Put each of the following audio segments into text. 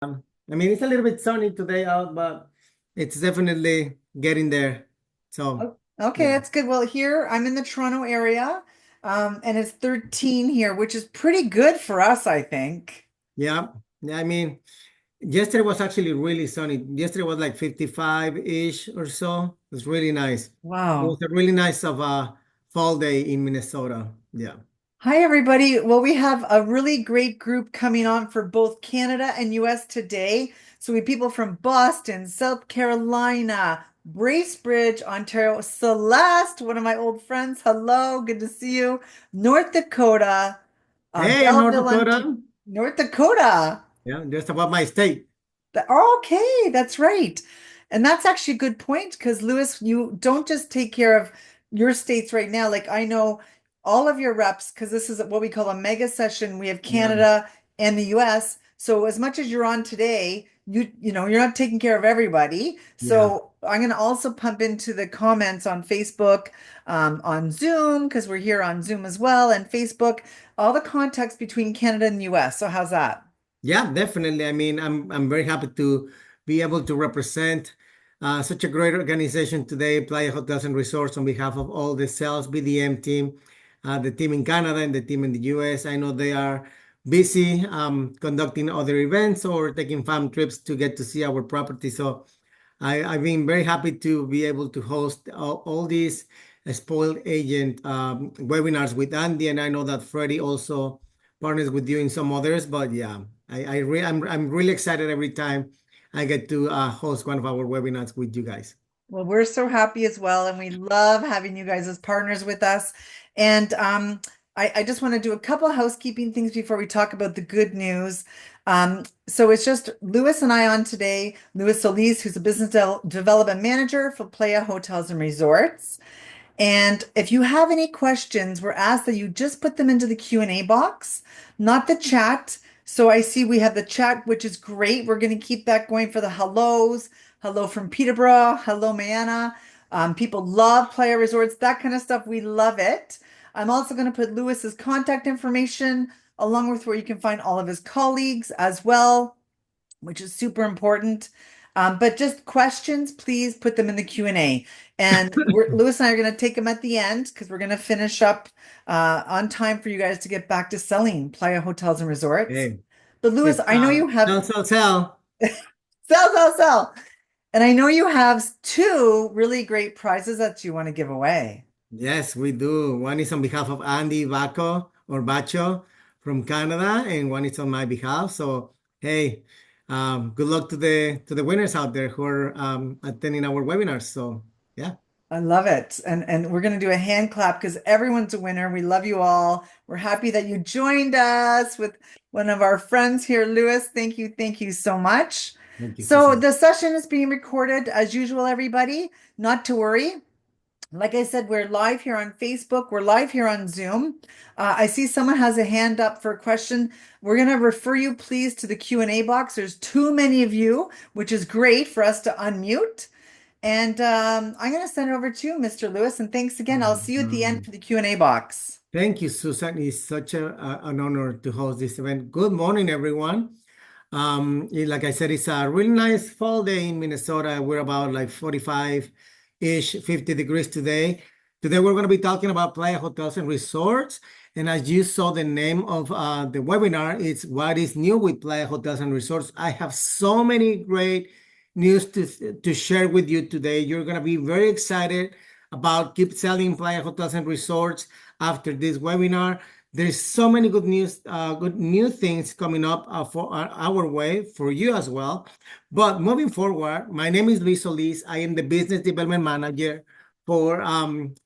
I mean, it's a little bit sunny today out, but it's definitely getting there. So, Okay, yeah, that's good. Well, here I'm in the Toronto area, and it's 13 here, which is pretty good for us, I think. yeah, yeah. I mean, yesterday was actually really sunny. Yesterday was like 55-ish or so. It was really nice. It was Wow. a really nice of a fall day in Minnesota. Yeah. Hi, everybody. Well, we have a really great group coming on for both Canada and US today. So we have people from Boston, South Carolina, Bracebridge, Ontario, Celeste, one of my old friends. Hello, good to see you. North Dakota, Hey, I'm North Belleville, Dakota. North Dakota. Yeah, just about my state. Okay, that's right. And that's actually a good point because Lewis, you don't just take care of your states right now. Like I know all of your reps, because this is what we call a mega session. We have Yeah, Canada and the US. So as much as you're on today, you're not taking care of everybody. yeah. So I'm going to also pump into the comments on Facebook, on Zoom, because we're here on Zoom as well, and Facebook, all the context between Canada and US. So how's that? Yeah, definitely. I mean, I'm very happy to be able to represent such a great organization today, Playa Hotels and Resorts, on behalf of all the sales BDM team, the team in Canada and the team in the US. I know they are busy conducting other events or taking farm trips to get to see our property. So I've been very happy to be able to host all these spoiled agent webinars with Andy, and I know that Freddie also partners with you in some others. But yeah, I'm really excited every time I get to host one of our webinars with you guys. Well, we're so happy as well, and we love having you guys as partners with us. And I just want to do a couple housekeeping things before we talk about the good news. So it's just Luis and I on today. Luis Solis, who's a business development manager for Playa Hotels and Resorts. And if you have any questions, we're asked that you just put them into the Q&A box, not the chat. So I see we have the chat, which is great. We're going to keep that going for the hellos. Hello from Peterborough. Hello, Mariana. People love Playa Resorts, that kind of stuff. We love it. I'm also going to put Lewis's contact information along with where you can find all of his colleagues as well, which is super important. But just questions, please put them in the Q&A. And Lewis and I are going to take them at the end because we're going to finish up on time for you guys to get back to selling Playa Hotels and Resorts. Hey, But Lewis, it's I know you have sell. sell, sell, sell. And I know you have two really great prizes that you want to give away. Yes, we do. One is on behalf of Andy Baco or Bacho from Canada, and one is on my behalf. So, hey, good luck to the winners out there who are attending our webinars. So, yeah, I love it. And we're going to do a hand clap because everyone's a winner. We love you all. We're happy that you joined us with one of our friends here, Lewis. Thank you. Thank you so much. thank you, So Susan. the session is being recorded as usual, everybody. Not to worry. Like I said, we're live here on Facebook. We're live here on Zoom. I see someone has a hand up for a question. We're going to refer you, please, to the Q&A box. There's too many of you, which is great for us to unmute. And I'm going to send it over to you, Mr. Lewis. And thanks again. I'll see you at the end for the Q&A box. Thank you, Susan. It's such an honor to host this event. Good morning, everyone. Like I said, it's a really nice fall day in Minnesota. We're about like 45-ish, 50 degrees today. Today, we're going to be talking about Playa Hotels and Resorts. And as you saw, the name of the webinar, it's What is New with Playa Hotels and Resorts. I have so many great news to share with you today. You're going to be very excited about keep selling Playa Hotels and Resorts after this webinar. There's so many good new things coming up for our way for you as well. But moving forward, my name is Luis Solis. I am the business development manager for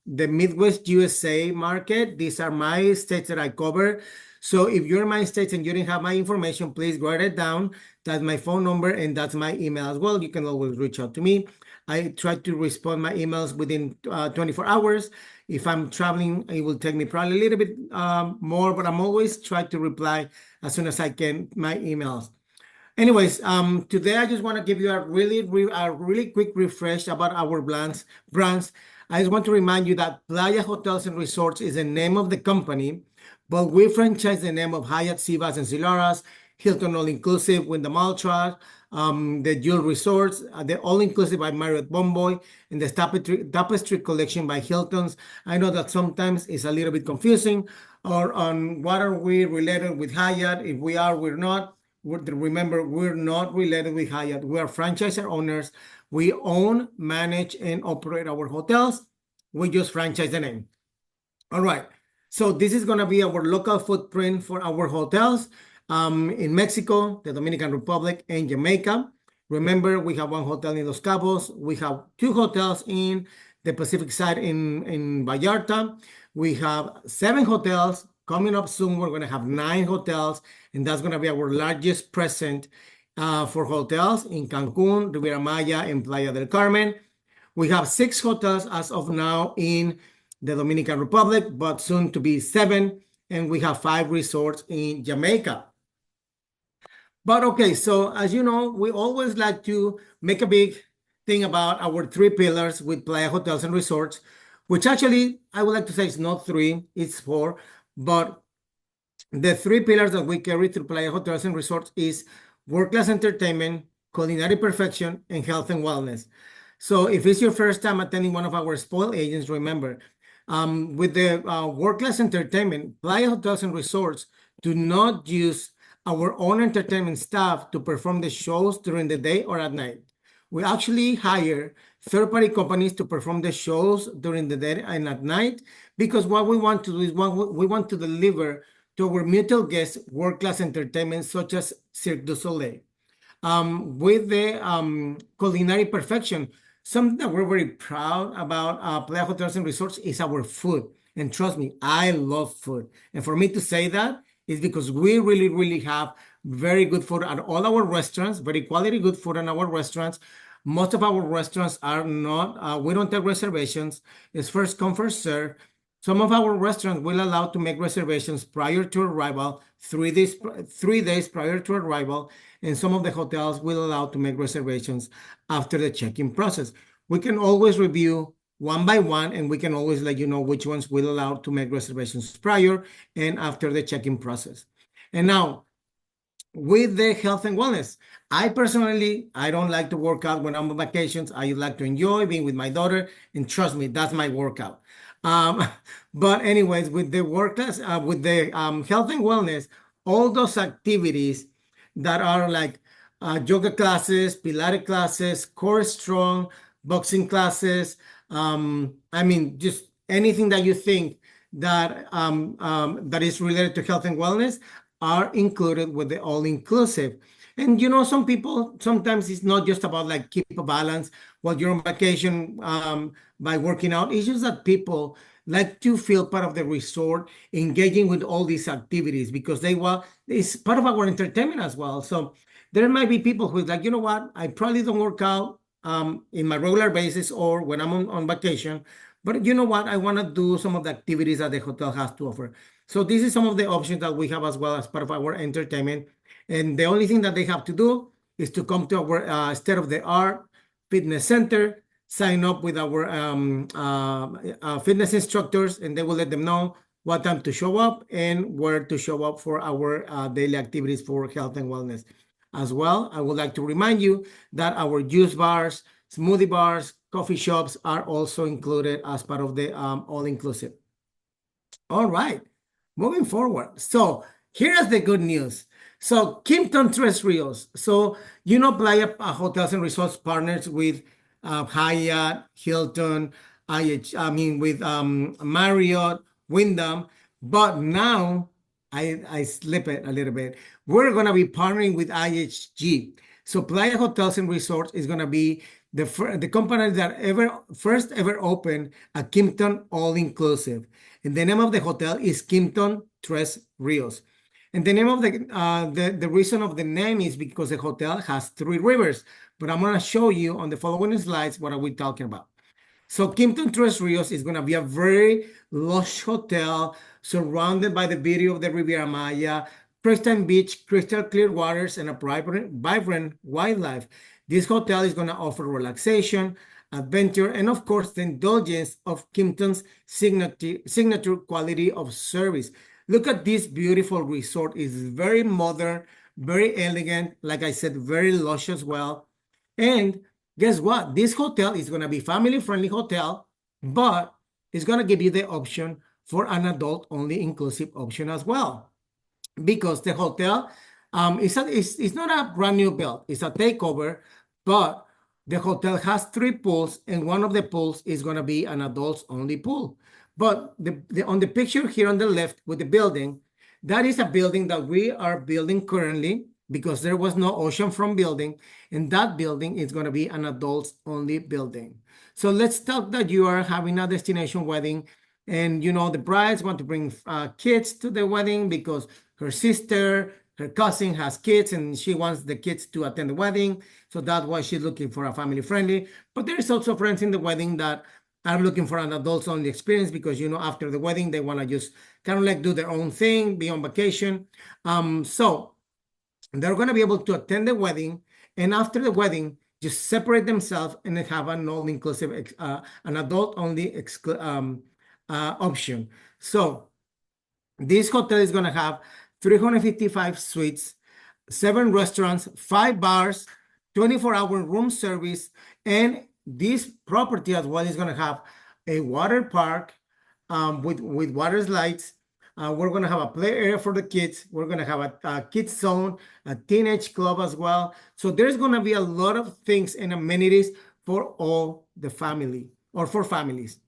the Midwest USA market. These are my states that I cover. So if you're in my states and you didn't have my information, please write it down. That's my phone number and that's my email as well. You can always reach out to me. I try to respond my emails within 24 hours. If I'm traveling, it will take me probably a little bit more, but I'm always trying to reply as soon as I can my emails. Anyways, today I just want to give you a really quick refresh about our brands. I just want to remind you that Playa Hotels and Resorts is the name of the company, but we franchise the name of Hyatt, Sivas, and Zilaras Hilton All Inclusive with the Maltra, the Jewel Resorts, the All Inclusive by Marriott Bomboy, and the Tapestry Collection by Hilton's. I know that sometimes it's a little bit confusing, or on what are we related with Hyatt? If we are, we're not. Remember, we're not related with Hyatt. We are franchisor owners. We own, manage, and operate our hotels. We just franchise the name. All right. So this is going to be our local footprint for our hotels in Mexico, the Dominican Republic, and Jamaica. Remember, we have one hotel in Los Cabos. We have two hotels in the Pacific side in Vallarta. We have 7 hotels. Coming up soon, we're going to have 9 hotels, and that's going to be our largest present for hotels in Cancun, Riviera Maya, and Playa del Carmen. We have 6 hotels as of now in the Dominican Republic, but soon to be 7, and we have 5 resorts in Jamaica. But okay, so as you know, we always like to make a big thing about our 3 pillars with Playa Hotels and Resorts, which actually I would like to say it's not 3, it's 4, but the 3 pillars that we carry through Playa Hotels and Resorts is world-class entertainment, culinary perfection, and health and wellness. So if it's your first time attending one of our spoil agents, remember, with the world-class entertainment, Playa Hotels and Resorts do not use our own entertainment staff to perform the shows during the day or at night. We actually hire third-party companies to perform the shows during the day and at night, because what we want to do is we want to deliver to our mutual guests world-class entertainment such as Cirque du Soleil. With the culinary perfection, something that we're very proud about Playa Hotels and Resorts is our food. And trust me, I love food. And for me to say that is because we really, really have very good food at all our restaurants, very quality good food in our restaurants. Most of our restaurants are not, we don't take reservations. It's first come, first serve. Some of our restaurants will allow to make reservations prior to arrival, 3 days prior to arrival, and some of the hotels will allow to make reservations after the check-in process. We can always review one by one, and we can always let you know which ones will allow to make reservations prior and after the check-in process. And now, with the health and wellness, I personally, I don't like to work out when I'm on vacations. I like to enjoy being with my daughter, and trust me, that's my workout. Um, but anyways, with the with the health and wellness, all those activities that are like yoga classes, Pilates classes, core strong, boxing classes. I mean, just anything that you think that that is related to health and wellness are included with the all-inclusive. And you know, some people, sometimes it's not just about like keep a balance while you're on vacation by working out. It's just that people like to feel part of the resort, engaging with all these activities because they want, it's part of our entertainment as well. So there might be people who's like, you know what, I probably don't work out in my regular basis or when I'm on vacation, but you know what, I want to do some of the activities that the hotel has to offer. So this is some of the options that we have as well as part of our entertainment. And the only thing that they have to do is to come to our state-of-the-art fitness center, sign up with our fitness instructors, and they will let them know what time to show up and where to show up for our daily activities for health and wellness. As well, I would like to remind you that our juice bars, smoothie bars, coffee shops are also included as part of the all-inclusive. All right, moving forward. So here's the good news. So Kimpton Tres Rios. So you know Playa Hotels and Resorts partners with Hyatt, Hilton, I mean with Marriott, Wyndham, but now I slip it a little bit. We're gonna be partnering with IHG. So Playa Hotels and Resorts is gonna be the company that first ever opened a Kimpton all-inclusive. And the name of the hotel is Kimpton Tres Rios. And the name of the reason of the name is because the hotel has 3 rivers. But I'm gonna show you on the following slides what are we talking about. So Kimpton Tres Rios is going to be a very lush hotel surrounded by the beauty of the Riviera Maya, pristine beach, crystal clear waters, and a vibrant wildlife. This hotel is going to offer relaxation, adventure, and of course, the indulgence of Kimpton's signature quality of service. Look at this beautiful resort. It's very modern, very elegant. Like I said, very lush as well. And guess what? This hotel is going to be family-friendly hotel, but it's going to give you the option for an adult-only inclusive option as well, because the hotel it's not a brand new build, it's a takeover, but the hotel has three pools, and one of the pools is going to be an adults only pool. But on the picture here on the left with the building, that is a building that we are building currently because there was no oceanfront building, and that building is going to be an adults only building. So let's talk that you are having a destination wedding, and the brides want to bring kids to the wedding because her sister, her cousin has kids, and she wants the kids to attend the wedding. So that's why she's looking for a family friendly. But there's also friends in the wedding that are looking for an adults only experience because, after the wedding, they want to just kind of like do their own thing, be on vacation. So they're going to be able to attend the wedding, and after the wedding, just separate themselves and have an all-inclusive, an adult-only option. So this hotel is going to have 355 suites, 7 restaurants, 5 bars, 24-hour room service, and this property as well is going to have a water park with water slides. We're going to have a play area for the kids. We're going to have a kids zone, a teenage club as well. So there's going to be a lot of things and amenities for all the family or for families.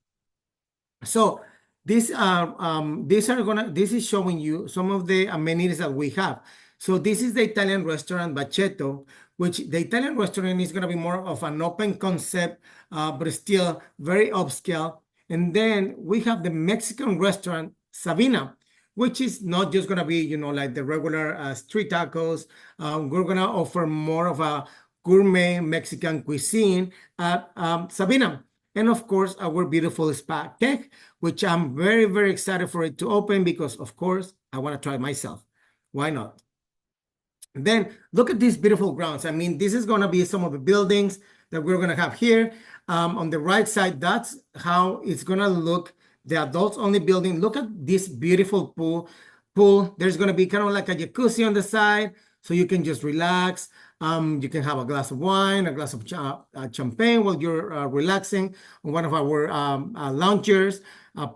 So this is showing you some of the amenities that we have. So this is the Italian restaurant Bacetto, which the Italian restaurant is going to be more of an open concept, but still very upscale. And then we have the Mexican restaurant Sabina, which is not just going to be, like the regular street tacos. We're going to offer more of a gourmet Mexican cuisine at Sabina. And of course, our beautiful spa tech, which I'm very, very excited for it to open because, of course, I want to try it myself. Why not? Then look at these beautiful grounds. I mean, this is going to be some of the buildings that we're going to have here. On the right side, that's how it's going to look. The adults only building. Look at this beautiful pool. There's going to be kind of like a jacuzzi on the side, so you can just relax. You can have a glass of wine, a glass of champagne while you're relaxing on one of our loungers,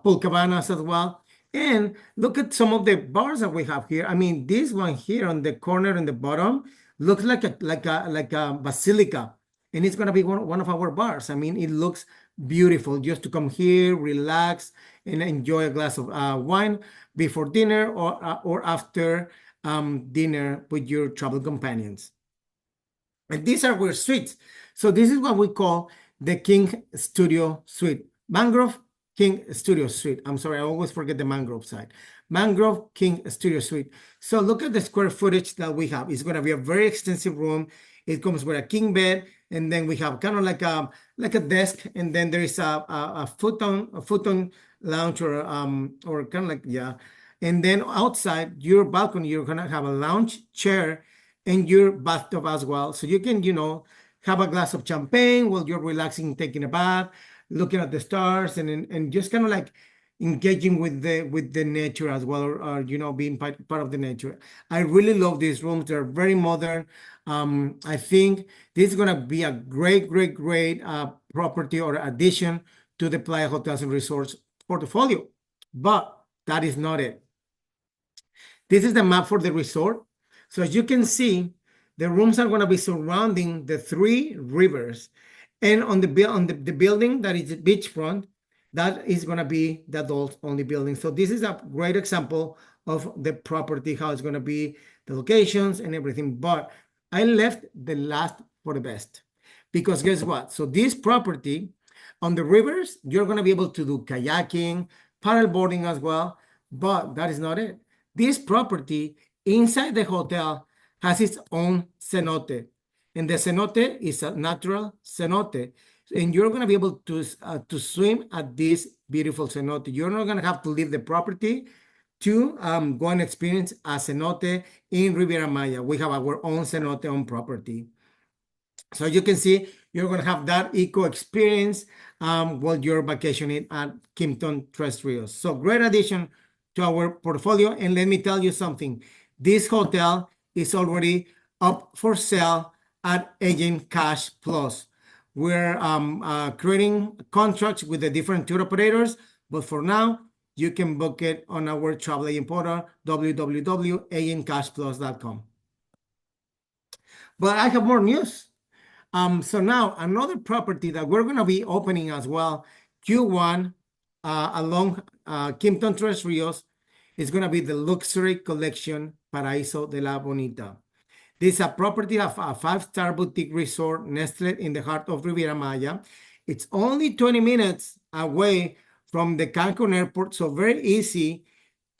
pool cabanas as well. And look at some of the bars that we have here. I mean, this one here on the corner in the bottom looks like a basilica, and it's gonna be one of our bars. I mean, it looks beautiful just to come here, relax, and enjoy a glass of wine before dinner or after dinner with your travel companions. And these are our suites. So this is what we call the King Studio Suite. Mangrove King Studio Suite. I'm sorry, I always forget the mangrove side. Mangrove King Studio Suite. So look at the square footage that we have. It's going to be a very extensive room. It comes with a king bed, and then we have kind of like a desk, and then there is a futon lounge or kind of like, yeah. And then outside your balcony, you're gonna have a lounge chair and your bathtub as well. So you can, have a glass of champagne while you're relaxing, taking a bath, looking at the stars, and just kind of like engaging with the nature as well, or being part of the nature. I really love these rooms. They're very modern. I think this is gonna be a great property or addition to the Playa Hotels and Resorts portfolio. But that is not it. This is the map for the resort. So as you can see, the rooms are going to be surrounding the 3 rivers. And on the building that is beachfront, that is going to be the adults only building. So this is a great example of the property, how it's going to be, the locations and everything. But I left the last for the best, because guess what? So this property on the rivers, you're going to be able to do kayaking, paddleboarding as well. But that is not it. This property inside the hotel has its own cenote, and the cenote is a natural cenote, and you're going to be able to swim at this beautiful cenote. You're not going to have to leave the property to go and experience a cenote in Riviera Maya. We have our own cenote on property. So you can see, you're going to have that eco experience while you're vacationing at Kimpton Tres Rios. So great addition to our portfolio. And let me tell you something. This hotel is already up for sale at Agent Cash Plus. We're creating contracts with the different tour operators, but for now, you can book it on our travel agent portal, www.agentcashplus.com. But I have more news. So now another property that we're going to be opening as well, Q1, along Kimpton Tres Rios, is going to be the Luxury Collection Paraíso de la Bonita. This is a property of a five-star boutique resort nestled in the heart of Riviera Maya. It's only 20 minutes away from the Cancun airport, so very easy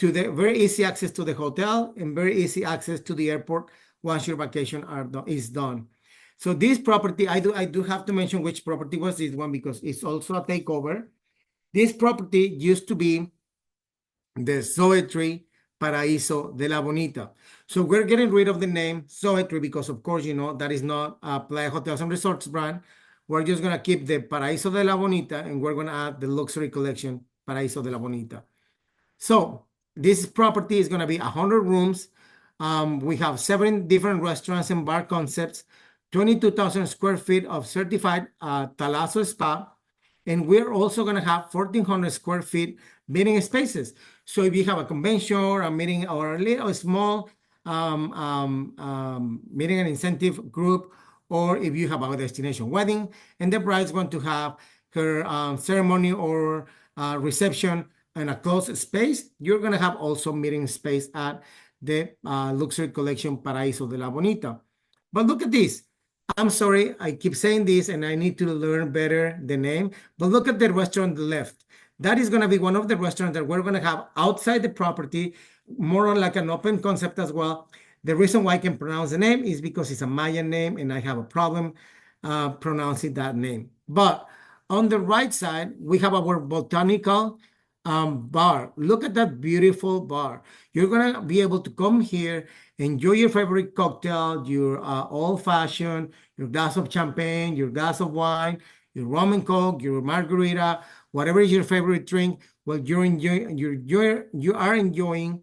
access to the hotel and very easy access to the airport once your vacation is done. So this property, I do have to mention which property was this one because it's also a takeover. This property used to be the Zoetry Paraíso de la Bonita. So we're getting rid of the name Zoetry because, of course, that is not a Playa Hotels and Resorts brand. We're just going to keep the Paraíso de la Bonita and we're going to add the luxury collection Paraíso de la Bonita. So this property is going to be 100 rooms. We have 7 different restaurants and bar concepts, 22,000 square feet of certified Talasso spa, and we're also going to have 1,400 square feet meeting spaces. So if you have a convention or a meeting or a little small meeting and incentive group, or if you have a destination wedding and the bride's going to have her ceremony or reception in a closed space, you're going to have also meeting space at the Luxury Collection Paraíso de la Bonita. But look at this. I'm sorry, I keep saying this and I need to learn better the name, but look at the restaurant on the left. That is going to be one of the restaurants that we're going to have outside the property, more on like an open concept as well. The reason why I can pronounce the name is because it's a Mayan name and I have a problem pronouncing that name. But on the right side, we have our botanical bar. Look at that beautiful bar. You're going to be able to come here, enjoy your favorite cocktail, your old fashioned, your glass of champagne, your glass of wine, your rum and coke, your margarita, whatever is your favorite drink. Well, you are enjoying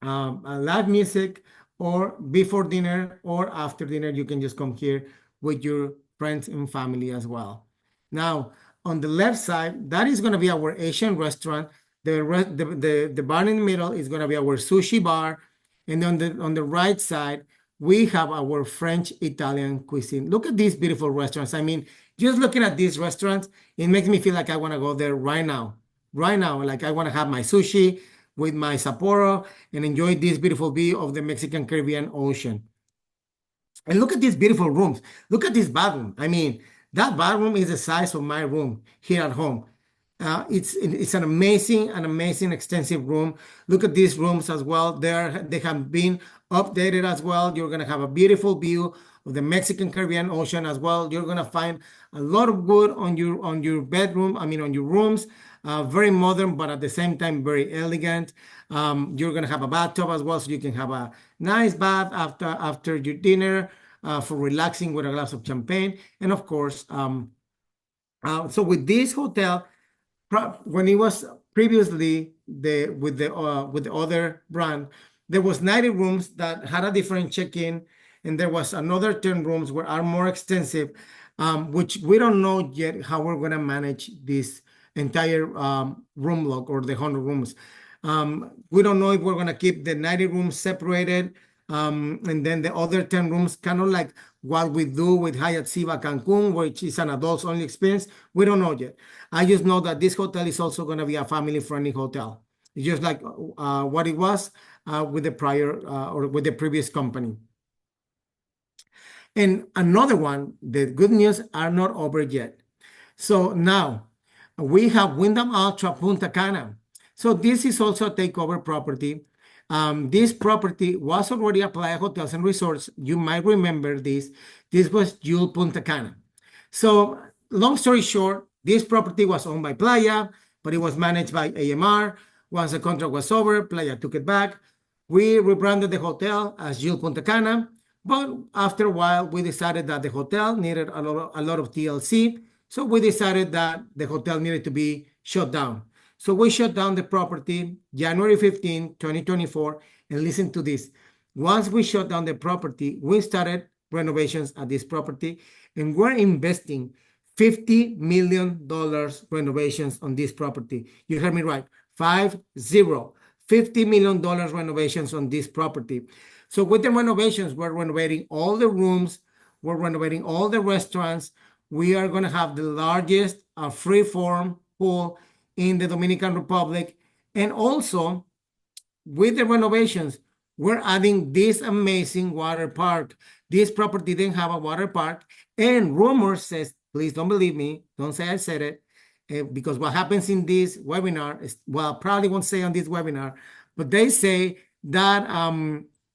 live music, or before dinner or after dinner. You can just come here with your friends and family as well. Now, on the left side, that is going to be our Asian restaurant. The bar in the middle is going to be our sushi bar. And on the right side, we have our French Italian cuisine. Look at these beautiful restaurants. I mean, just looking at these restaurants, it makes me feel like I want to go there right now. Right now, like I want to have my sushi with my Sapporo and enjoy this beautiful view of the Mexican Caribbean Ocean. And look at these beautiful rooms. Look at this bathroom. I mean, that bathroom is the size of my room here at home. It's an amazing extensive room. Look at these rooms as well. They have been updated as well. You're gonna have a beautiful view of the Mexican Caribbean Ocean as well. You're gonna find a lot of wood on your bedroom. I mean, on your rooms. Very modern, but at the same time very elegant. You're gonna have a bathtub as well, so you can have a nice bath after your dinner for relaxing with a glass of champagne, and of course. So with this hotel, when it was previously with the other brand, there was 90 rooms that had a different check-in, and there was another 10 rooms where are more extensive, which we don't know yet how we're gonna manage this entire room block or the 100 rooms. We don't know if we're gonna keep the 90 rooms separated, and then the other 10 rooms, kind of like what we do with Hyatt Ziva Cancun, which is an adults only experience. We don't know yet. I just know that this hotel is also going to be a family-friendly hotel. It's just like what it was with the prior or with the previous company. And another one, the good news are not over yet. So now we have Wyndham Ultra Punta Cana. So this is also a takeover property. This property was already a Playa Hotels and Resorts. You might remember this. This was Jewel Punta Cana. So long story short, this property was owned by Playa, but it was managed by AMR. Once the contract was over, Playa took it back. We rebranded the hotel as Jewel Punta Cana, but after a while, we decided that the hotel needed a lot of TLC. So we decided that the hotel needed to be shut down. So we shut down the property January 15, 2024, And listen to this. Once we shut down the property, we started renovations at this property, and we're investing $50 million renovations on this property. You heard me right. 50. $50 million renovations on this property. So with the renovations, we're renovating all the rooms, we're renovating all the restaurants. We are going to have the largest free-form pool in the Dominican Republic. And also, with the renovations, we're adding this amazing water park. This property didn't have a water park, and rumors says, please don't believe me, don't say I said it, because what happens in this webinar is, well, probably won't say on this webinar, but they say that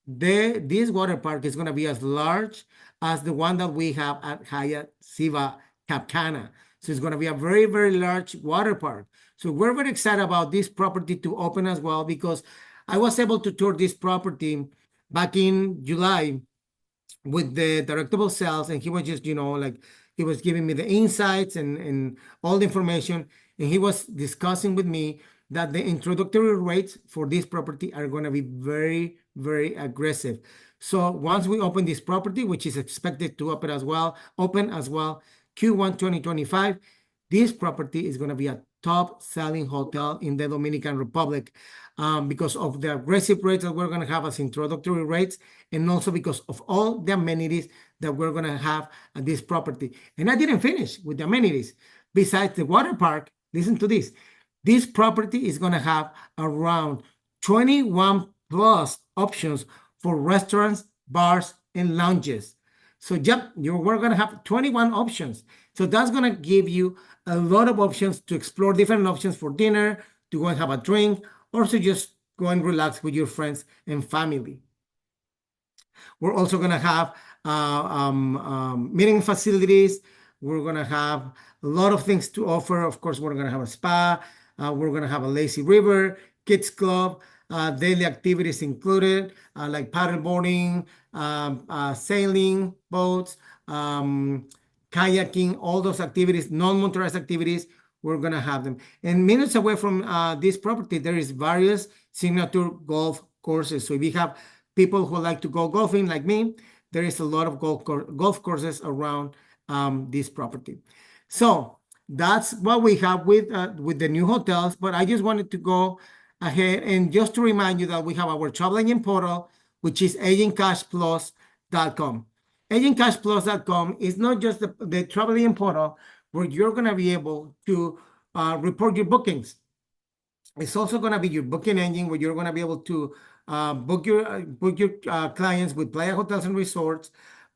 this water park is going to be as large as the one that we have at Hyatt Siva Cap Cana. So it's going to be a very, very large water park. So we're very excited about this property to open as well, because I was able to tour this property back in July with the director of sales, and he was just, like, he was giving me the insights and all the information, and he was discussing with me that the introductory rates for this property are going to be very, very aggressive. So once we open this property, which is expected to open as well Q1 2025, this property is going to be a top selling hotel in the Dominican Republic, because of the aggressive rates that we're going to have as introductory rates, and also because of all the amenities that we're going to have at this property. And I didn't finish with the amenities. Besides the water park, listen to this. This property is going to have around 21 plus options for restaurants, bars, and lounges. So yep, we're going to have 21 options. So that's going to give you a lot of options to explore different options for dinner, to go and have a drink, or to just go and relax with your friends and family. We're also going to have meeting facilities. We're going to have a lot of things to offer. Of course, we're going to have a spa. We're going to have a lazy river, kids club, daily activities included, like paddleboarding, sailing boats, kayaking, all those activities, non-motorized activities. We're going to have them. And minutes away from this property, there is various signature golf courses. So if you have people who like to go golfing like me, there is a lot of golf courses around this property. So that's what we have with the new hotels. But I just wanted to go ahead and just to remind you that we have our travel agent portal, which is agentcashplus.com. Agentcashplus.com is not just the travel agent portal where you're going to be able to report your bookings. It's also going to be your booking engine where you're going to be able to book your clients with Playa Hotels and Resorts.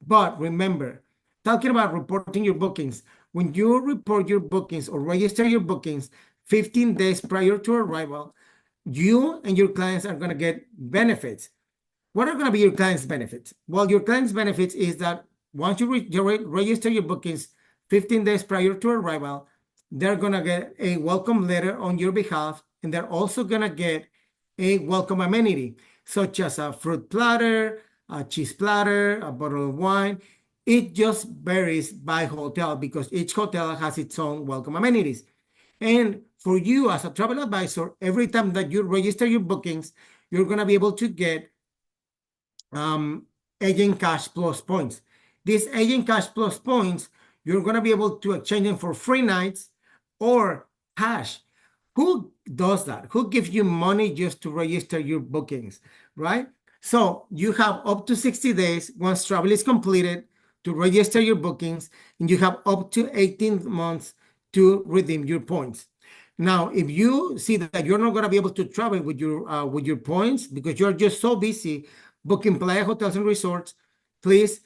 But remember, talking about reporting your bookings, when you report your bookings or register your bookings 15 days prior to arrival, you and your clients are going to get benefits. What are going to be your clients' benefits? Well, your clients' benefits is that once you register your bookings 15 days prior to arrival, they're going to get a welcome letter on your behalf, and they're also going to get a welcome amenity, such as a fruit platter, a cheese platter, a bottle of wine. It just varies by hotel because each hotel has its own welcome amenities. And for you as a travel advisor, every time that you register your bookings, you're going to be able to get Agent Cash Plus points. These Agent Cash Plus points, you're going to be able to exchange them for free nights or cash. Who does that? Who gives you money just to register your bookings, right? So you have up to 60 days once travel is completed to register your bookings, and you have up to 18 months to redeem your points. Now, if you see that you're not going to be able to travel with your points because you're just so busy booking Playa Hotels and Resorts, please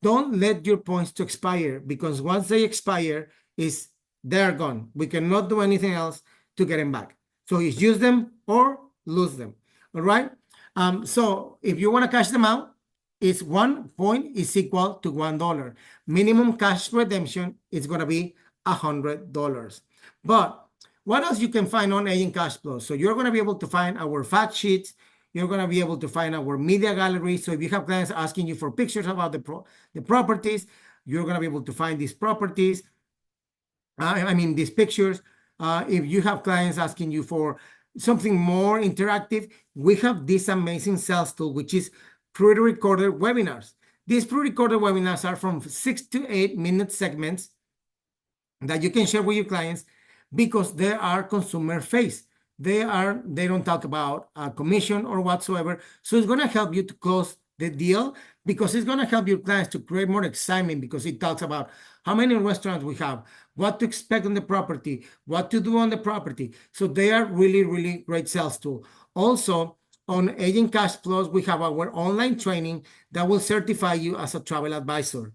don't let your points to expire, because once they expire, they're gone. We cannot do anything else to get them back. So it's use them or lose them. All right. So if you want to cash them out, it's 1 point is equal to $1. Minimum cash redemption is going to be $100. But what else you can find on Agent Cash Plus? So you're going to be able to find our fact sheets. You're going to be able to find our media gallery. So if you have clients asking you for pictures about the properties, you're going to be able to find these properties. These pictures. If you have clients asking you for something more interactive, we have this amazing sales tool, which is pre-recorded webinars. These pre-recorded webinars are from 6 to 8 minute segments that you can share with your clients because they are consumer face. They don't talk about commission or whatsoever. So it's going to help you to close the deal because it's going to help your clients to create more excitement because it talks about how many restaurants we have, what to expect on the property, what to do on the property. So they are really, really great sales tool. Also, on Agent Cash Plus, we have our online training that will certify you as a travel advisor.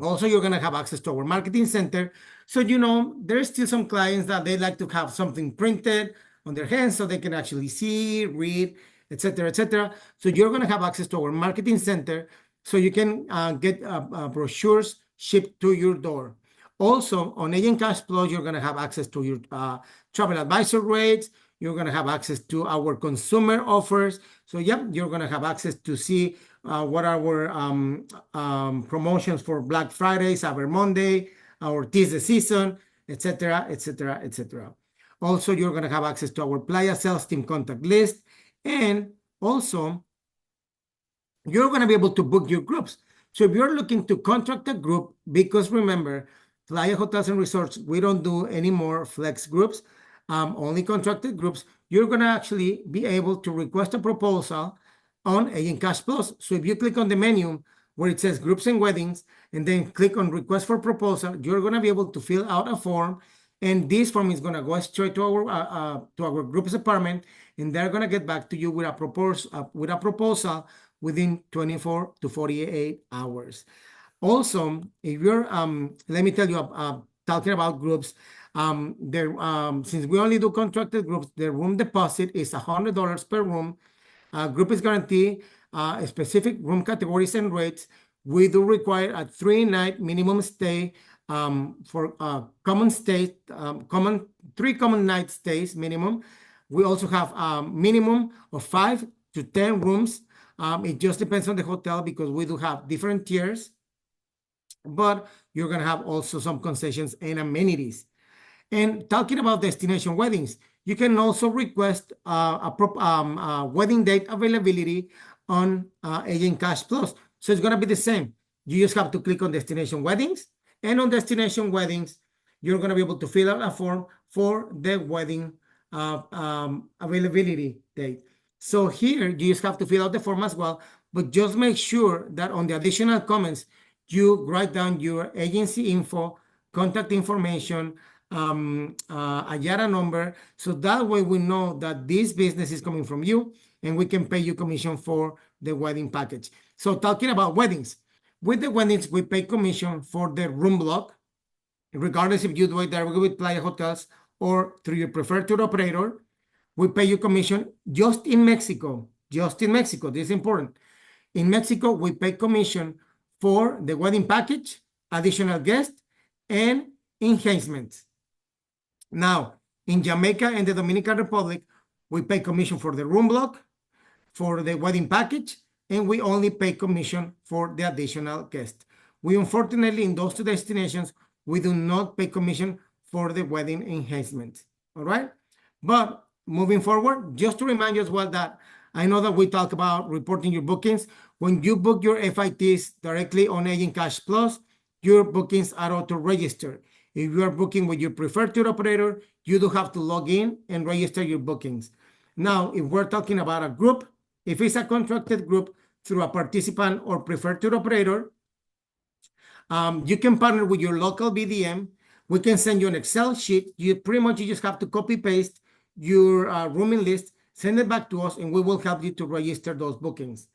Also, you're going to have access to our marketing center. So, there's still some clients that they like to have something printed on their hands so they can actually see, read, etc., etc. So you're going to have access to our marketing center so you can get brochures shipped to your door. Also, on Agent Cash Plus, you're going to have access to your travel advisor rates. You're going to have access to our consumer offers. So, yep, you're going to have access to see what are our promotions for Black Friday, Cyber Monday, our tis the season, etc., etc., etc. Also, you're going to have access to our Playa sales team contact list. And also, you're going to be able to book your groups. So if you're looking to contract a group, because remember, Playa Hotels and Resorts, we don't do any more flex groups, only contracted groups. You're going to actually be able to request a proposal on Agent Cash Plus. So if you click on the menu where it says groups and weddings, and then click on request for proposal, you're going to be able to fill out a form. And this form is going to go straight to our group's department, and they're going to get back to you with a proposal within 24 to 48 hours. Also, if you're, let me tell you, talking about groups, since we only do contracted groups, the room deposit is $100 per room. Group is guaranteed specific room categories and rates. We do require a 3-night minimum stay for common stay, three common night stays minimum. We also have a minimum of 5 to 10 rooms. It just depends on the hotel because we do have different tiers, but you're going to have also some concessions and amenities. And talking about destination weddings, you can also request a wedding date availability on Agent Cash Plus. So it's going to be the same. You just have to click on destination weddings, and on destination weddings, you're going to be able to fill out a form for the wedding availability date. So here, you just have to fill out the form as well, but just make sure that on the additional comments, you write down your agency info, contact information, a Yara number, so that way we know that this business is coming from you and we can pay you commission for the wedding package. So talking about weddings, with the weddings, we pay commission for the room block, regardless if you do it directly with Playa Hotels or through your preferred tour operator. We pay you commission just in Mexico. Just in Mexico, this is important. In Mexico, we pay commission for the wedding package, additional guests, and enhancements. Now, in Jamaica and the Dominican Republic, we pay commission for the room block, for the wedding package, and we only pay commission for the additional guest. We unfortunately, in those two destinations, we do not pay commission for the wedding enhancements. All right? But moving forward, just to remind you as well that I know that we talk about reporting your bookings. When you book your FITs directly on Agent Cash Plus, your bookings are auto-registered. If you are booking with your preferred tour operator, you do have to log in and register your bookings. Now, if we're talking about a group, if it's a contracted group through a participant or preferred tour operator, you can partner with your local BDM. We can send you an Excel sheet. You just have to copy paste your rooming list, send it back to us, and we will help you to register those bookings.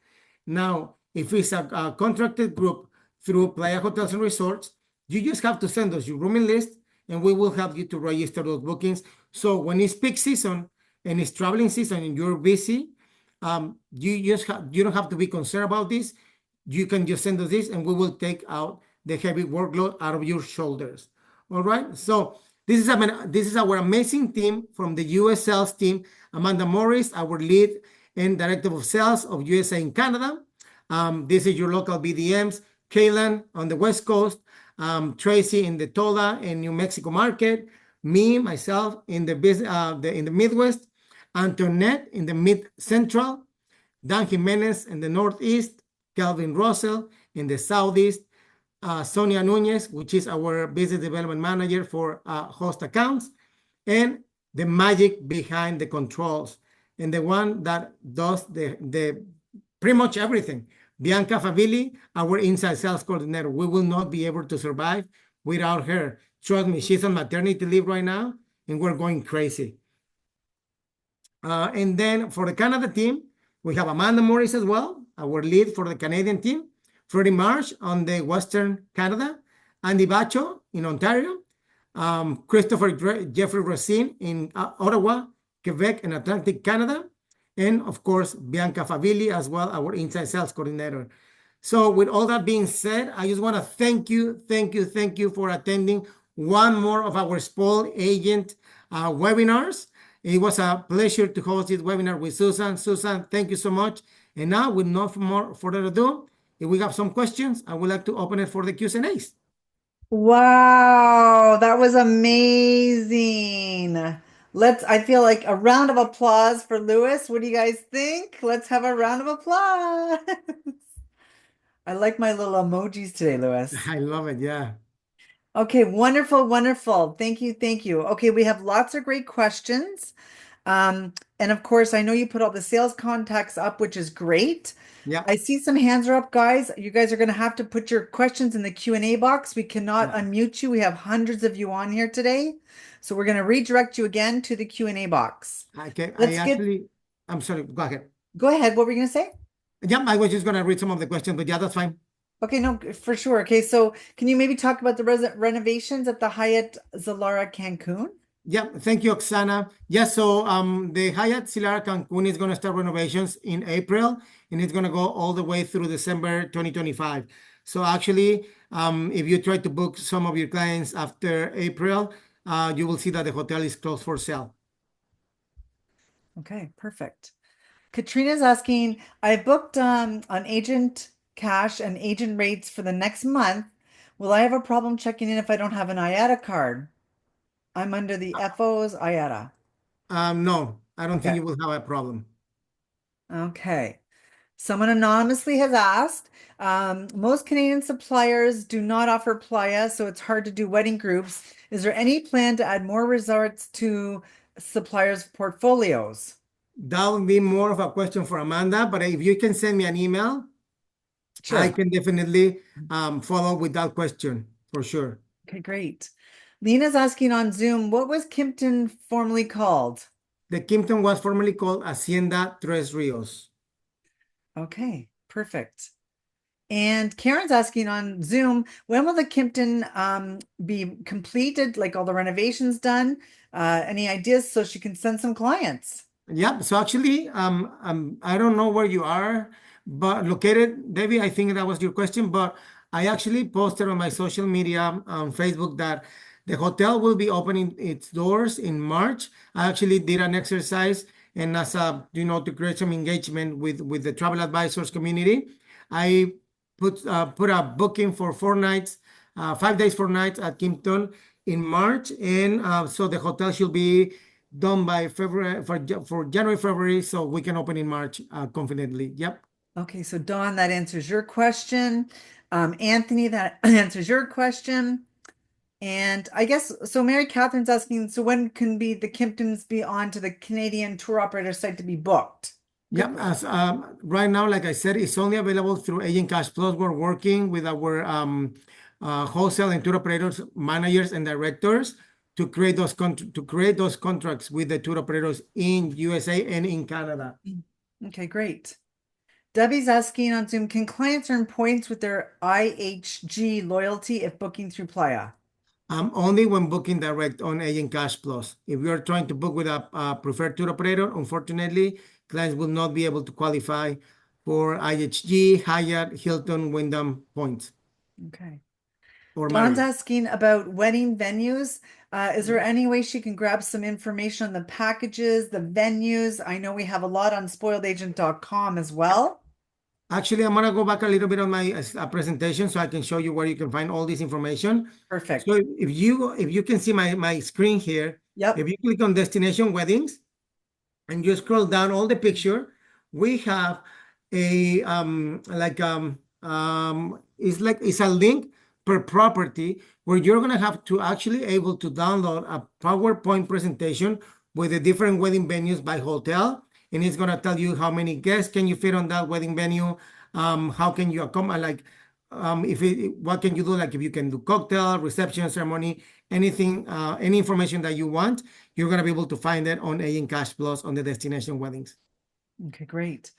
Now, if it's a contracted group through Playa Hotels and Resorts, you just have to send us your rooming list, and we will help you to register those bookings. So when it's peak season and it's traveling season and you're busy, you don't have to be concerned about this. You can just send us this, and we will take out the heavy workload out of your shoulders. All right. So this is our amazing team from the US sales team. Amanda Morris, our lead and director of sales of USA and Canada. This is your local BDMs. Kaylan on the West Coast. Tracy in the Tola and New Mexico market. me, myself in the business, in the Midwest, Antoinette in the Mid Central, Dan Jimenez in the Northeast, Calvin Russell in the Southeast, Sonia Nunez, which is our business development manager for host accounts, and the magic behind the controls, and the one that does the pretty much everything. Bianca Favilli, our inside sales coordinator. We will not be able to survive without her. Trust me, she's on maternity leave right now, and we're going crazy. And then for the Canada team, we have Amanda Morris as well, our lead for the Canadian team. Freddie Marsh on the Western Canada. Andy Bacho in Ontario. Christopher Jeffrey Racine in Ottawa, Quebec, and Atlantic Canada. And of course, Bianca Favilli as well, our inside sales coordinator. So with all that being said, I just want to thank you for attending one more of our Spoil Agent webinars. It was a pleasure to host this webinar with Susan. Susan, thank you so much. And now, with no more further ado, if we have some questions, I would like to open it for the Q's and A's. Wow, that was amazing. I feel like a round of applause for Luis. What do you guys think? Let's have a round of applause. I like my little emojis today, Luis. I love it. Yeah. Okay, wonderful, wonderful. Thank you, thank you. Okay, we have lots of great questions. And of course, I know you put all the sales contacts up, which is great. Yeah. I see some hands are up, guys. You guys are going to have to put your questions in the Q&A box. We cannot Yeah. unmute you. We have hundreds of you on here today. So we're going to redirect you again to the Q&A box. Okay. Let's get, I'm sorry. Go ahead. go ahead. What were you going to say? Yeah, I was just going to read some of the questions, but yeah, that's fine. Okay, no, for sure. Okay, so can you maybe talk about the renovations at the Hyatt Zilara Cancun? Yeah, thank you, Oksana. Yeah, so the Hyatt Zilara Cancun is going to start renovations in April, and it's going to go all the way through December 2025. So actually, if you try to book some of your clients after April, you will see that the hotel is closed for sale. Okay, perfect. Katrina's asking, I booked on agent cash and agent rates for the next month. Will I have a problem checking in if I don't have an IATA card? I'm under the FO's IATA. No, I don't think Okay. you will have a problem. Okay. Someone anonymously has asked, most Canadian suppliers do not offer playa, so it's hard to do wedding groups. Is there any plan to add more resorts to suppliers' portfolios? That would be more of a question for Amanda, but if you can send me an email, I Sure. can definitely follow with that question for sure. Okay, great. Lena's asking on Zoom, what was Kimpton formerly called? The Kimpton was formerly called Hacienda Tres Rios. Okay, perfect. And Karen's asking on Zoom, when will the Kimpton be completed, like all the renovations done? Any ideas so she can send some clients? Yeah, so actually, I don't know where you are, but located, Debbie, I think that was your question, but I actually posted on my social media on Facebook that the hotel will be opening its doors in March. I actually did an exercise, and as a, to create some engagement with the travel advisors community, I put a booking for 4 nights, 5 days, 4 nights at Kimpton in March, and so the hotel should be done by February for January, February, so we can open in March confidently. Yep. Okay, so Dawn, that answers your question. Anthony, that answers your question. And I guess so. Mary Catherine's asking, so when can be the Kimptons be on to the Canadian tour operator site to be booked? Good Yep. As right now, like I said, it's only available through Agent Cash Plus. We're working with our wholesale and tour operators, managers, and directors to create those contracts with the tour operators in USA and in Canada. Okay, great. Debbie's asking on Zoom, can clients earn points with their IHG loyalty if booking through Playa? Only when booking direct on Agent Cash Plus. If you are trying to book with a preferred tour operator, unfortunately, clients will not be able to qualify for IHG, Hyatt, Hilton, Wyndham points Okay. or Dawn's Marriott. asking about wedding venues. Is there any way she can grab some information on the packages, the venues? I know we have a lot on spoiledagent.com as well. Actually, I'm gonna go back a little bit on my presentation so I can show you where you can find all this information. So Perfect. if you can see my screen here, if Yep. you click on destination weddings, and you scroll down all the picture, we have a it's a link per property where you're gonna have to actually able to download a PowerPoint presentation with the different wedding venues by hotel, and it's gonna tell you how many guests can you fit on that wedding venue, how can you accommodate if what can you do, like if you can do cocktail, reception, ceremony, anything, any information that you want, you're gonna be able to find it on A in Cash Plus on the destination weddings. Okay, great.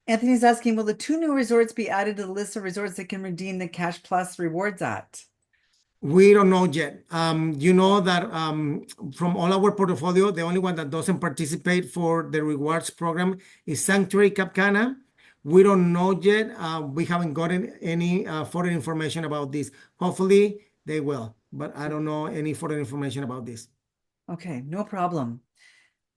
Anthony's asking, will the two new resorts be added to the list of resorts that can redeem the Cash Plus rewards at? We don't know yet. You know that from all our portfolio, the only one that doesn't participate for the rewards program is Sanctuary Cap Cana. We don't know yet. We haven't gotten any further information about this. Hopefully they will, but I don't know any further information about this. Okay, no problem.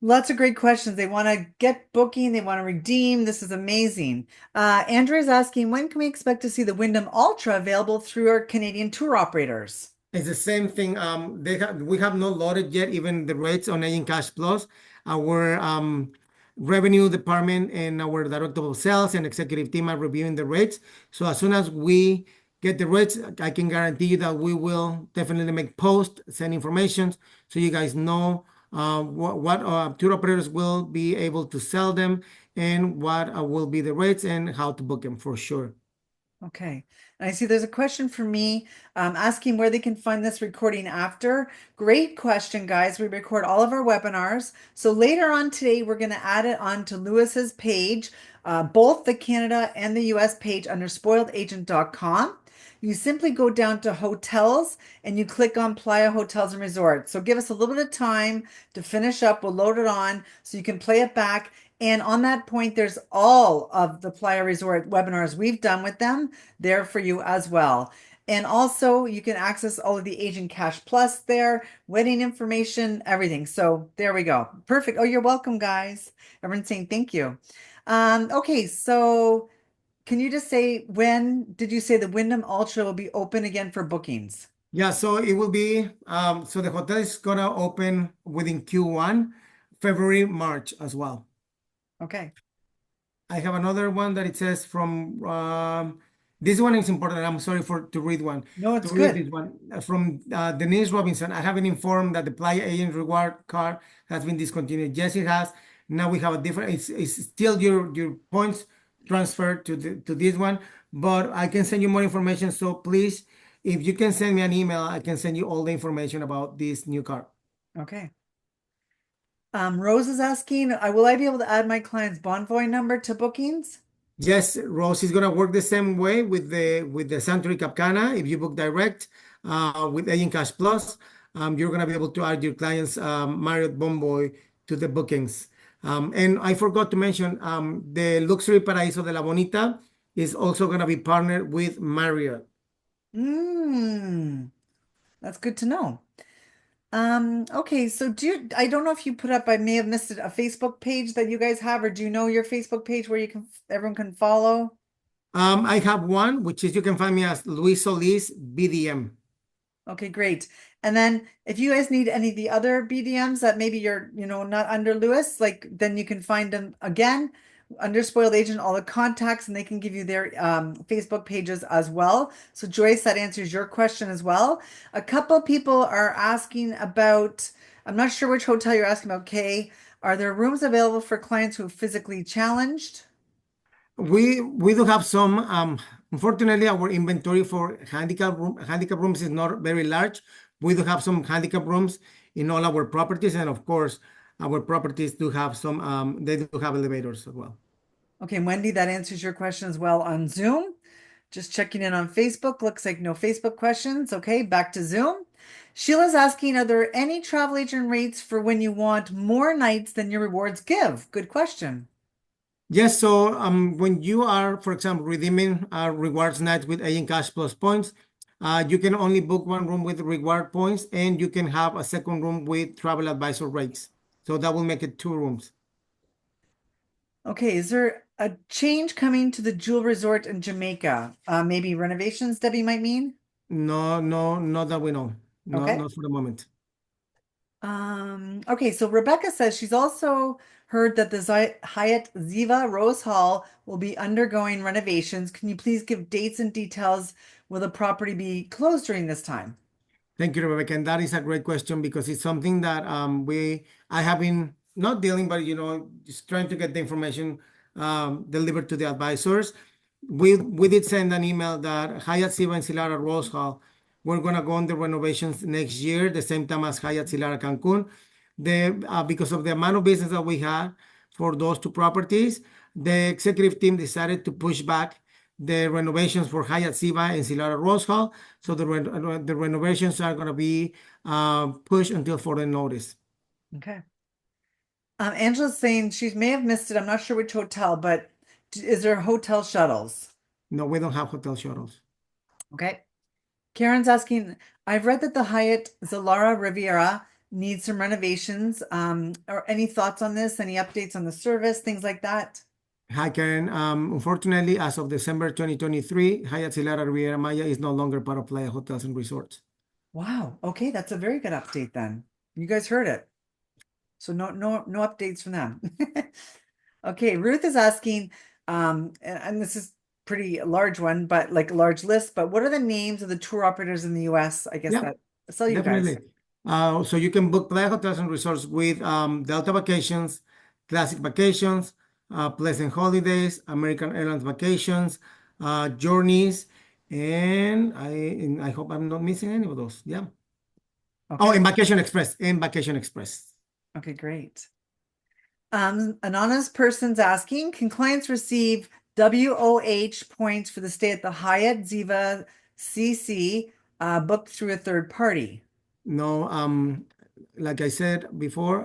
Lots of great questions. They want to get booking, they want to redeem. This is amazing. Andrew's asking, when can we expect to see the Wyndham Ultra available through our Canadian tour operators? It's the same thing. We have not loaded yet even the rates on Agent Cash Plus. Our revenue department and our director of sales and executive team are reviewing the rates. So as soon as we get the rates, I can guarantee you that we will definitely make posts, send information, so you guys know what tour operators will be able to sell them and what will be the rates and how to book them for sure. Okay. And I see there's a question for me asking where they can find this recording after. Great question, guys. We record all of our webinars. So later on today, we're going to add it onto Lewis's page, both the Canada and the US page under spoiledagent.com. You simply go down to hotels and you click on Playa Hotels and Resorts. So give us a little bit of time to finish up. We'll load it on so you can play it back. And on that point, there's all of the Playa Resort webinars we've done with them there for you as well. And also, you can access all of the Agent Cash Plus there, wedding information, everything. So there we go. Perfect. Oh, you're welcome, guys. Everyone's saying thank you. Okay, so can you just say when did you say the Wyndham Ultra will be open again for bookings? Yeah, so it will be so the hotel is gonna open within Q1, February, March as well. Okay. I have another one that it says from this one is important. I'm sorry for to read one No, to it's read good. this one from Denise Robinson. I have been informed that the Playa Agent Reward card has been discontinued. Yes, it has. Now we have a different. It's still your points transferred to this one, but I can send you more information. So please, if you can send me an email, I can send you all the information about this new card. Okay. Rose is asking, will I be able to add my client's Bonvoy number to bookings? Yes, Rose is gonna work the same way with the Sanctuary Capcana. If you book direct with Agent Cash Plus, you're gonna be able to add your client's Marriott Bonvoy to the bookings. And I forgot to mention the Luxury Paraíso de la Bonita is also gonna be partnered with Marriott. That's good to know. Okay, so I don't know if you put up, I may have missed it, a Facebook page that you guys have, or do you know your Facebook page where everyone can follow? I have one, which is you can find me as Luis Solis BDM. Okay, great. And then if you guys need any of the other BDMs that maybe you're, not under Lewis, like then you can find them again under Spoiled Agent, all the contacts, and they can give you their Facebook pages as well. So Joyce, that answers your question as well. A couple people are asking about, I'm not sure which hotel you're asking about, Kay. Are there rooms available for clients who are physically challenged? We do have some. Unfortunately, our inventory for handicap rooms is not very large. We do have some handicap rooms in all our properties, and of course, our properties do have some. They do have elevators as well. Okay, Wendy, that answers your question as well on Zoom. Just checking in on Facebook. Looks like no Facebook questions. Okay, back to Zoom. Sheila's asking, are there any travel agent rates for when you want more nights than your rewards give? Good question. Yes, so when you are, for example, redeeming rewards nights with Agent Cash Plus points, you can only book one room with reward points, and you can have a second room with travel advisor rates. So that will make it two rooms. Okay, is there A change coming to the Jewel Resort in Jamaica. Maybe renovations, Debbie might mean. No, no, not that we know. No, Okay. not for the moment. Okay, so Rebecca says she's also heard that the Hyatt Ziva Rose Hall will be undergoing renovations. Can you please give dates and details? Will the property be closed during this time? Thank you, Rebecca. And that is a great question because it's something that I have been not dealing, but just trying to get the information delivered to the advisors. We did send an email that Hyatt Ziva and Silara Rose Hall, we're gonna go on the renovations next year, the same time as Hyatt Silara Cancun. Because of the amount of business that we had for those two properties, the executive team decided to push back the renovations for Hyatt Ziva and Silara Rose Hall. So the renovations are going to be pushed until further notice. Okay. Angela's saying she may have missed it. I'm not sure which hotel, but is there hotel shuttles? No, we don't have hotel shuttles. Okay. Karen's asking, I've read that the Hyatt Zilara Riviera needs some renovations. Or any thoughts on this? Any updates on the service, things like that? Hi, Karen. Unfortunately, as of December 2023, Hyatt Zilara Riviera Maya is no longer part of Playa Hotels and Resorts. Wow. Okay, that's a very good update then. You guys heard it. So no updates from them. Okay, Ruth is asking, and this is pretty large one, but like a large list, but what are the names of the tour operators in the US? I guess Yeah, that sell you guys. definitely. So you can book Playa Hotels and Resorts with Delta Vacations, Classic Vacations, Pleasant Holidays, American Airlines Vacations, Journeys, and I hope I'm not missing any of those. Yeah. Oh, Okay. and Vacation Express, and Vacation Express. Okay, great. Anonymous person's asking, can clients receive WOH points for the stay at the Hyatt Ziva CC booked through a third party? No, like I said before,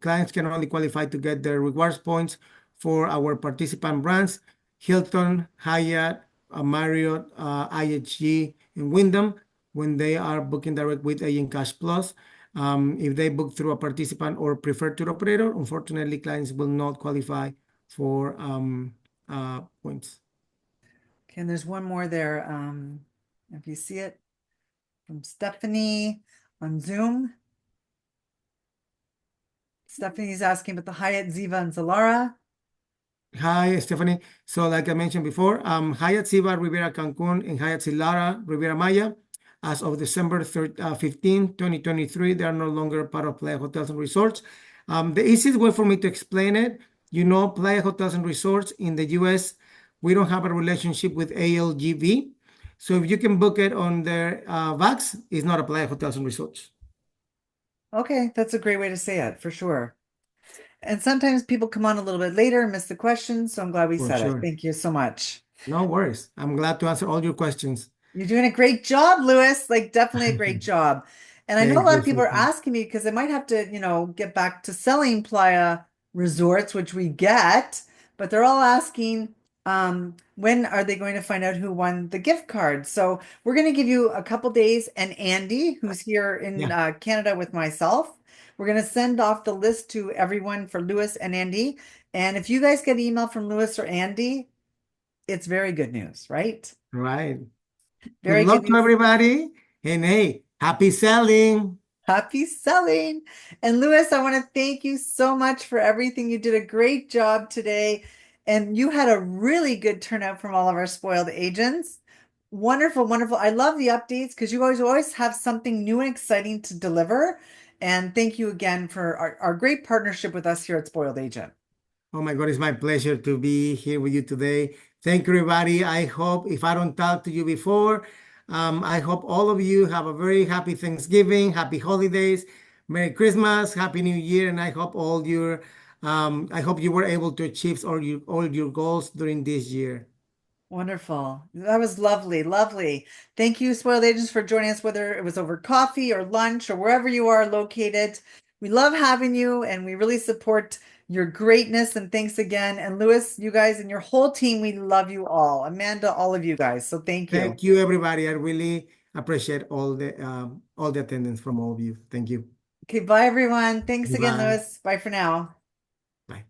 clients can only qualify to get their rewards points for our participant brands, Hilton, Hyatt, Marriott, IHG, and Wyndham, when they are booking direct with AN Cash Plus. If they book through a participant or preferred tour operator, unfortunately, clients will not qualify for points. Okay, and there's one more there. If you see it from Stephanie on Zoom. Stephanie's asking about the Hyatt Ziva and Zalara. Hi, Stephanie. So, like I mentioned before, Hyatt Ziva Riviera Cancun and Hyatt Zilara Riviera Maya, as of December 15, 2023, they are no longer part of Playa Hotels and Resorts. The easiest way for me to explain it, Playa Hotels and Resorts in the US, we don't have a relationship with ALGV. So, if you can book it on their VAX, it's not a Playa Hotels and Resorts. Okay, that's a great way to say it for sure. And sometimes people come on a little bit later and miss the question, so I'm glad we For said it. sure. Thank you so much. No worries. I'm glad to answer all your questions. You're doing a great job, Lewis. Like, definitely a great job. And I know a Thank lot you of people so are much. asking me because I might have to, get back to selling Playa Resorts, which we get, but they're all asking, when are they going to find out who won the gift card? So we're going to give you a couple days, and Andy, who's here in Yeah. Canada with myself, we're going to send off the list to everyone for Lewis and Andy. And if you guys get email from Lewis or Andy, it's very good news, right? Right. Good Very good luck to news. everybody. And hey, happy selling. Happy selling. And Lewis, I want to thank you so much for everything. You did a great job today. And you had a really good turnout from all of our spoiled agents. Wonderful, wonderful. I love the updates because you always have something new and exciting to deliver. And thank you again for our great partnership with us here at Spoiled Agent. Oh my God, it's my pleasure to be here with you today. Thank you, everybody. I hope if I don't talk to you before, I hope all of you have a very happy Thanksgiving, happy holidays, Merry Christmas, Happy New Year, and I hope you were able to achieve all your goals during this year. Wonderful. That was lovely, lovely. Thank you, Spoiled Agents, for joining us, whether it was over coffee or lunch or wherever you are located. We love having you and we really support your greatness. And thanks again. And Lewis, you guys and your whole team, we love you all. Amanda, all of you guys. So thank you. Thank you, everybody. I really appreciate all the attendance from all of you. Thank you. Okay, bye everyone. Thanks again, Bye. Lewis. Bye for now. Bye.